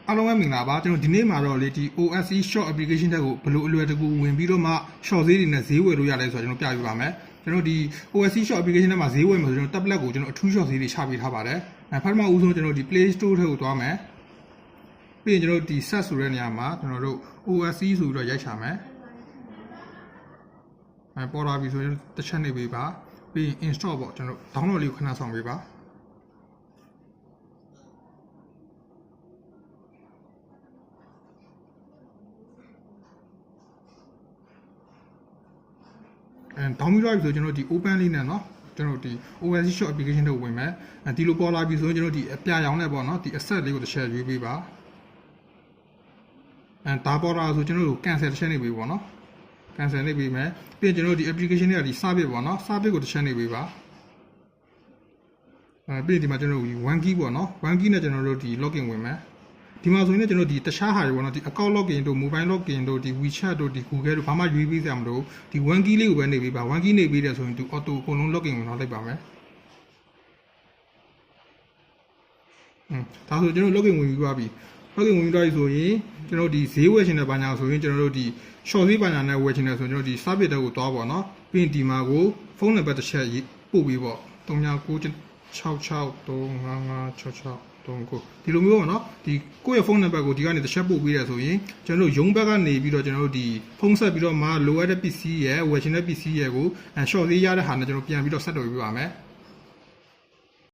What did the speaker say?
အားလုံးပဲမင်္ဂလာပါကျွန်တော်ဒီနေ့မှာတော့လေဒီ OSE short application တက်ကိုဘယ်လိုအလွယ်တကူဝင်ပြီးတော့မှ short ဈေးတွေနဲ့ဈေးဝယ်လို့ရတယ်ဆိုတော့ကျွန်တော်ပြပြပါမယ်ကျွန်တော်ဒီ OSE short application ထဲမှာဈေးဝယ်မှာဆိုကျွန်တော် tablet ကိုကျွန်တော်အထူး short ဈေးတွေချပေးထားပါတယ်ပထမဦးဆုံးကျွန်တော်ဒီ Play Store ထဲကိုသွားမယ်ပြီးရင်ကျွန်တော်ဒီ search ဆိုတဲ့နေရာမှာကျွန်တော်တို့ OSE ဆိုပြီးတော့ရိုက်ချမယ်ပေါ်လာပြီဆိုရင်တစ်ချက်နေပေးပါပြီးရင် install ပေါ့ကျွန်တော် download လေးကိုခဏဆောင်ပေးပါတောင်းပြီးတော့ဆိုကျွန်တော်ဒီ open လေးနဲ့เนาะကျွန်တော်ဒီ OSE short application တွေဝင်မယ်ဒီလိုပေါ်လာပြီဆိုရင်ကျွန်တော်ဒီအပြရောင်နဲ့ပေါ့เนาะဒီ asset လေးကိုတစ်ချက်ရွေးပေးပါဒါပေါ်လာဆိုကျွန်တော်တို့ cancel တစ်ချက်နေပေးပေါ့เนาะ cancel နေပေးမယ်ပြီးရင်ကျွန်တော်ဒီ application တွေကဒီ service ပေါ့เนาะ service ကိုတစ်ချက်နေပေးပါပြီးရင်ဒီမှာကျွန်တော်တို့ one key ပေါ့เนาะ one key နဲ့ကျွန်တော်တို့ဒီ login ဝင်မယ်ဒီမှာဆိုရင်ကျွန်တော်ဒီတခြားဟာတွေပေါ့နော်ဒီ account login တို့ mobile login တို့ဒီ WeChat တို့ဒီ Google တို့ဘာမှရွေးပေးစရာမလိုဒီ one key လေးကိုပဲနေပေးပါ one key နေပေးတယ်ဆိုရင်သူ auto အကုန်လုံး login ဝင်တော့လိုက်ပါမယ်ဒါဆိုကျွန်တော် login ဝင်ပြီးသွားပြီ login ဝင်ပြီးသွားပြီဆိုရင်ကျွန်တော်ဒီဈေးဝယ်ချင်တဲ့ဘာညာဆိုရင်ကျွန်တော်တို့ဒီ short ဈေးဘာညာနဲ့ဝယ်ချင်တယ်ဆိုရင်ကျွန်တော်ဒီ service တက်ကိုသွားပါနော်ပြီးရင်ဒီမှာကို phone number တစ်ချက်ပို့ပြီးပေါ့3996635566ဒီလိုမျိုးပေါ့နော်ဒီကိုယ့်ရဲ့ဖုန်းနံပါတ်ကိုဒီကနေတစ်ချက်ပို့ပေးရဆိုရင်ကျွန်တော်တို့ရုံးဘက်ကနေပြီးတော့ကျွန်တော်တို့ဒီဖုန်းဆက်ပြီးတော့မှလိုအပ်တဲ့ပစ္စည်းရဲ့ဝယ်ချင်တဲ့ပစ္စည်းရဲ့ကို short ဈေးရတဲ့ဟာနဲ့ကျွန်တော်ပြန်ပြီးတော့ဆက်တော်ပြပါမယ်